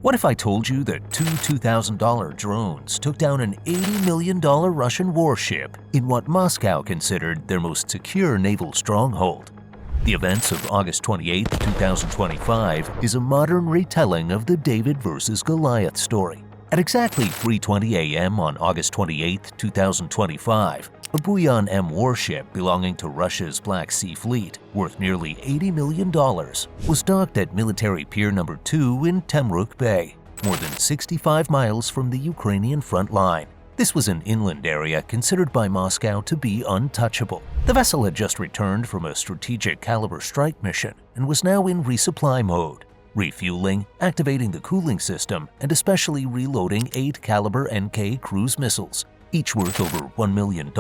What if I told you that two $2,000 drones took down an $80 million Russian warship in what Moscow considered their most secure naval stronghold? The events of August 28, 2025 is a modern retelling of the David versus Goliath story. At exactly 3:20 a.m. on August 28, 2025, a Buyan-M warship belonging to Russia's Black Sea Fleet, worth nearly $80 million, was docked at Military Pier No. 2 in Temryuk Bay, more than 65 miles from the Ukrainian front line. This was an inland area considered by Moscow to be untouchable. The vessel had just returned from a strategic Kalibr strike mission and was now in resupply mode, refueling, activating the cooling system, and especially reloading 8 Kalibr-NK cruise missiles, each worth over $1 million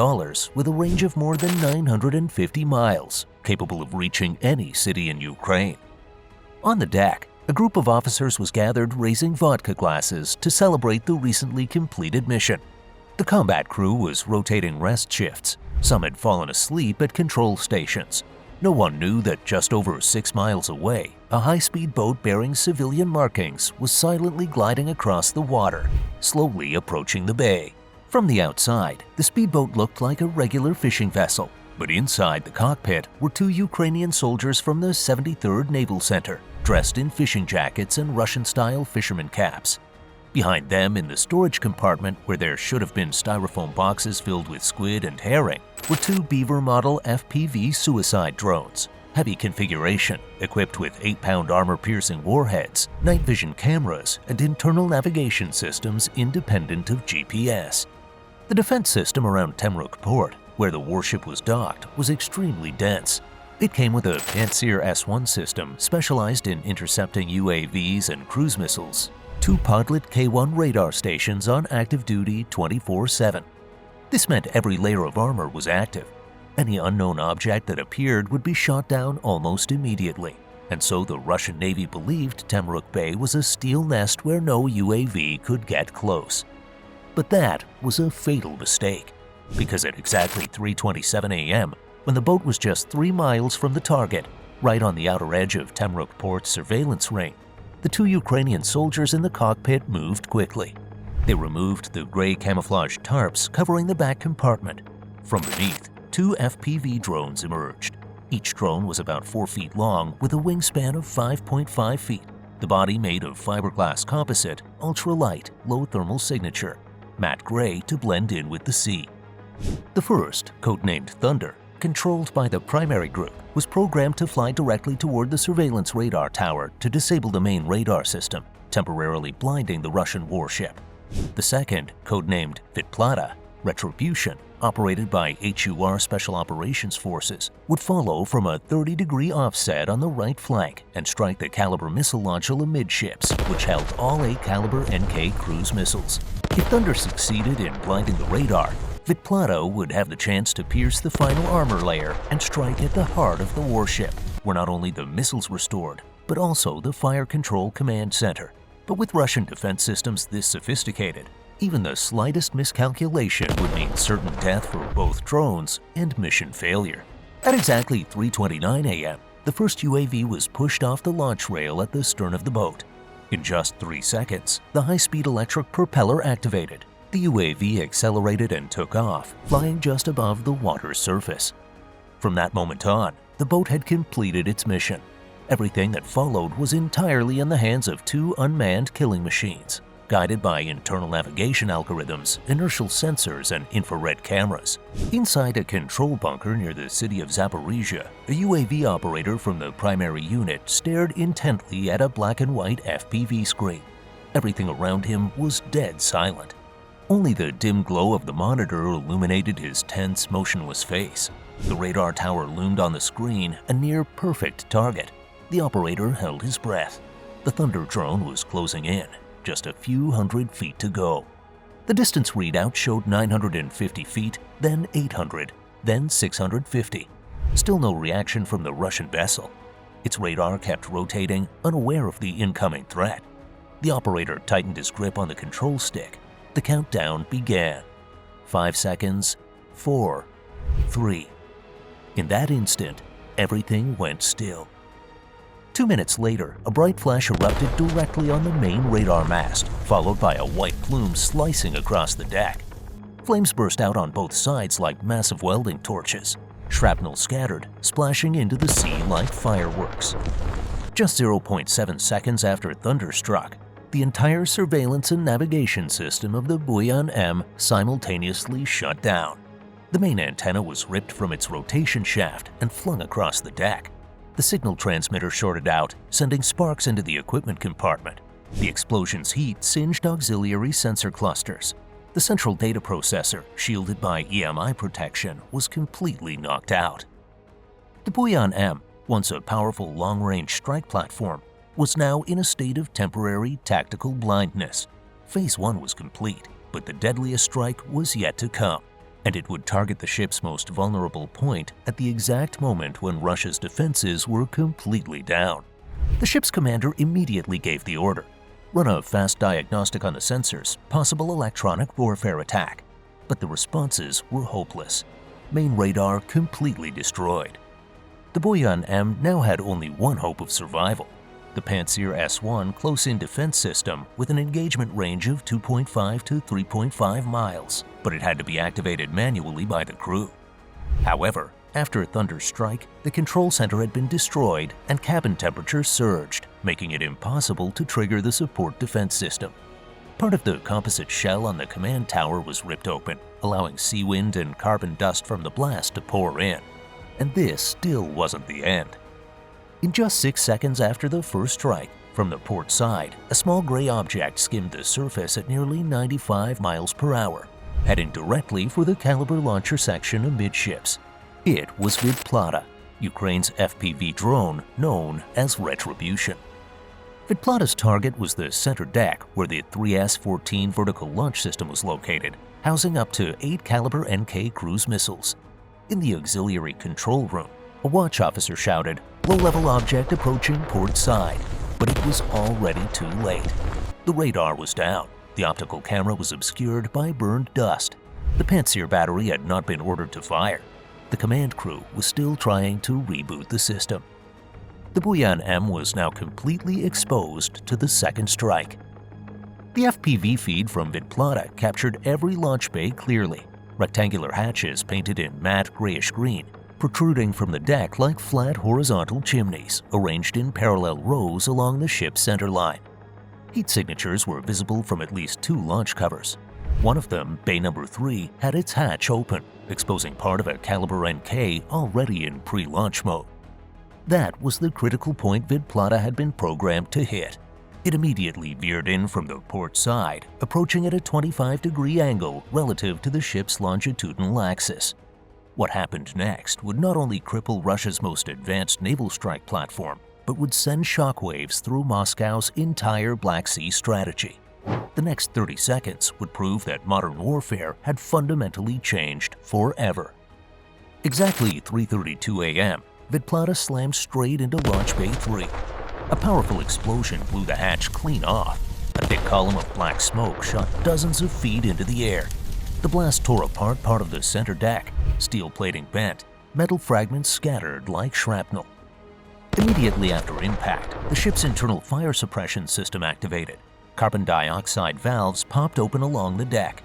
with a range of more than 950 miles, capable of reaching any city in Ukraine. On the deck, a group of officers was gathered raising vodka glasses to celebrate the recently completed mission. The combat crew was rotating rest shifts. Some had fallen asleep at control stations. No one knew that just over 6 miles away, a high-speed boat bearing civilian markings was silently gliding across the water, slowly approaching the bay. From the outside, the speedboat looked like a regular fishing vessel, but inside the cockpit were 2 Ukrainian soldiers from the 73rd Naval Center, dressed in fishing jackets and Russian-style fisherman caps. Behind them, in the storage compartment where there should have been styrofoam boxes filled with squid and herring, were 2 Beaver model FPV suicide drones, heavy configuration, equipped with 8-pound armor-piercing warheads, night vision cameras, and internal navigation systems independent of GPS. The defense system around Temryuk port, where the warship was docked, was extremely dense. It came with a Pantsir S-1 system specialized in intercepting UAVs and cruise missiles, 2 Podlet K-1 radar stations on active duty 24/7. This meant every layer of armor was active. Any unknown object that appeared would be shot down almost immediately, and so the Russian Navy believed Temryuk Bay was a steel nest where no UAV could get close. But that was a fatal mistake, because at exactly 3:27 a.m., when the boat was just 3 miles from the target, right on the outer edge of Temryuk Port's surveillance ring, the 2 Ukrainian soldiers in the cockpit moved quickly. They removed the gray camouflage tarps covering the back compartment. From beneath, 2 FPV drones emerged. Each drone was about 4 feet long with a wingspan of 5.5 feet. The body made of fiberglass composite, ultralight, low thermal signature, matte gray to blend in with the sea. The first, codenamed Thunder, controlled by the primary group, was programmed to fly directly toward the surveillance radar tower to disable the main radar system, temporarily blinding the Russian warship. The second, codenamed Vitplata, Retribution, operated by HUR Special Operations Forces, would follow from a 30-degree offset on the right flank and strike the Kalibr missile launcher amidships, which held all 8 Kalibr-NK cruise missiles. If Thunder succeeded in blinding the radar, Vitplata would have the chance to pierce the final armor layer and strike at the heart of the warship, where not only the missiles were stored, but also the fire control command center. But with Russian defense systems this sophisticated, even the slightest miscalculation would mean certain death for both drones and mission failure. At exactly 3:29 a.m., the first UAV was pushed off the launch rail at the stern of the boat. In just 3 seconds, the high-speed electric propeller activated. The UAV accelerated and took off, flying just above the water's surface. From that moment on, the boat had completed its mission. Everything that followed was entirely in the hands of 2 unmanned killing machines, guided by internal navigation algorithms, inertial sensors, and infrared cameras. Inside a control bunker near the city of Zaporizhia, a UAV operator from the primary unit stared intently at a black and white FPV screen. Everything around him was dead silent. Only the dim glow of the monitor illuminated his tense, motionless face. The radar tower loomed on the screen, a near-perfect target. The operator held his breath. The Thunder drone was closing in, just a few hundred feet to go. The distance readout showed 950 feet, then 800, then 650. Still no reaction from the Russian vessel. Its radar kept rotating, unaware of the incoming threat. The operator tightened his grip on the control stick. The countdown began. 5 seconds, 4, 3. In that instant, everything went still. 2 minutes later, a bright flash erupted directly on the main radar mast, followed by a white plume slicing across the deck. Flames burst out on both sides like massive welding torches. Shrapnel scattered, splashing into the sea like fireworks. Just 0.7 seconds after thunder struck, the entire surveillance and navigation system of the Buyan-M simultaneously shut down. The main antenna was ripped from its rotation shaft and flung across the deck. The signal transmitter shorted out, sending sparks into the equipment compartment. The explosion's heat singed auxiliary sensor clusters. The central data processor, shielded by EMI protection, was completely knocked out. The Buyan-M, once a powerful long-range strike platform, was now in a state of temporary tactical blindness. Phase 1 was complete, but the deadliest strike was yet to come, and it would target the ship's most vulnerable point at the exact moment when Russia's defenses were completely down. The ship's commander immediately gave the order: run a fast diagnostic on the sensors, possible electronic warfare attack. But the responses were hopeless. Main radar completely destroyed. The Buyan-M now had only one hope of survival: the Pantsir S-1 close-in defense system with an engagement range of 2.5 to 3.5 miles, but it had to be activated manually by the crew. However, after a thunder strike, the control center had been destroyed and cabin temperature surged, making it impossible to trigger the support defense system. Part of the composite shell on the command tower was ripped open, allowing sea wind and carbon dust from the blast to pour in. And this still wasn't the end. In just 6 seconds after the first strike, from the port side, a small gray object skimmed the surface at nearly 95 miles per hour, heading directly for the Kalibr launcher section amidships. It was Vidplata, Ukraine's FPV drone known as Retribution. Vidplata's target was the center deck, where the 3S-14 vertical launch system was located, housing up to 8 Kalibr-NK cruise missiles. In the auxiliary control room, a watch officer shouted, "Low-level object approaching port side," but it was already too late. The radar was down, the optical camera was obscured by burned dust. The Pantsir battery had not been ordered to fire. The command crew was still trying to reboot the system. The Buyan-M was now completely exposed to the second strike. The FPV feed from Vidplata captured every launch bay clearly, rectangular hatches painted in matte grayish-green, protruding from the deck like flat horizontal chimneys, arranged in parallel rows along the ship's center line. Heat signatures were visible from at least 2 launch covers. One of them, bay number 3, had its hatch open, exposing part of a Kalibr-NK already in pre-launch mode. That was the critical point Vidplata had been programmed to hit. It immediately veered in from the port side, approaching at a 25-degree angle relative to the ship's longitudinal axis. What happened next would not only cripple Russia's most advanced naval strike platform, but would send shockwaves through Moscow's entire Black Sea strategy. The next 30 seconds would prove that modern warfare had fundamentally changed forever. Exactly 3:32 a.m., Vidplata slammed straight into Launch Bay 3. A powerful explosion blew the hatch clean off. A thick column of black smoke shot dozens of feet into the air. The blast tore apart part of the center deck, steel plating bent, metal fragments scattered like shrapnel. Immediately after impact, the ship's internal fire suppression system activated. Carbon dioxide valves popped open along the deck.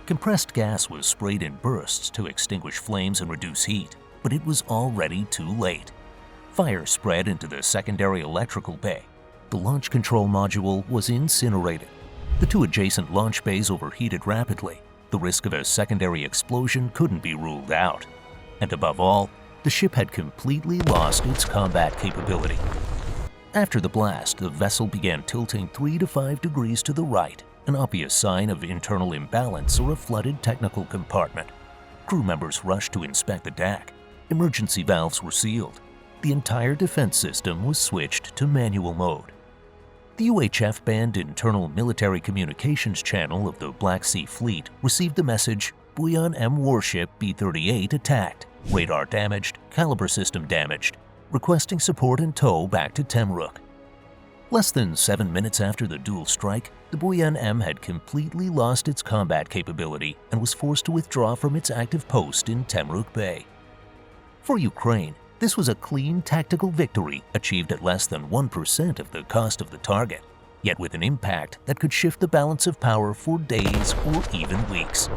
Compressed gas was sprayed in bursts to extinguish flames and reduce heat, but it was already too late. Fire spread into the secondary electrical bay. The launch control module was incinerated. The 2 adjacent launch bays overheated rapidly. The risk of a secondary explosion couldn't be ruled out. And above all, the ship had completely lost its combat capability. After the blast, the vessel began tilting 3 to 5 degrees to the right, an obvious sign of internal imbalance or a flooded technical compartment. Crew members rushed to inspect the deck. Emergency valves were sealed. The entire defense system was switched to manual mode. The UHF banned internal military communications channel of the Black Sea Fleet received the message, "Buyan-M warship B-38 attacked, radar damaged, Kalibr system damaged, requesting support and tow back to Temryuk." Less than 7 minutes after the dual strike, the Buyan-M had completely lost its combat capability and was forced to withdraw from its active post in Temryuk Bay. For Ukraine, This was a clean tactical victory achieved at less than 1% of the cost of the target, yet with an impact that could shift the balance of power for days or even weeks.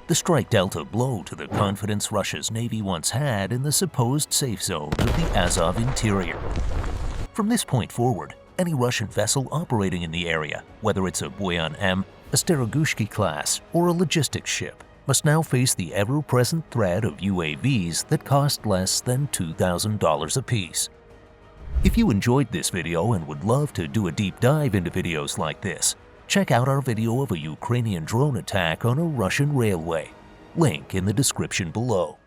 The strike dealt a blow to the confidence Russia's Navy once had in the supposed safe zones of the Azov interior. From this point forward, any Russian vessel operating in the area, whether it's a Buyan-M, a Steregushki class, or a logistics ship, must now face the ever-present threat of UAVs that cost less than $2,000 apiece. If you enjoyed this video and would love to do a deep dive into videos like this, check out our video of a Ukrainian drone attack on a Russian railway. Link in the description below.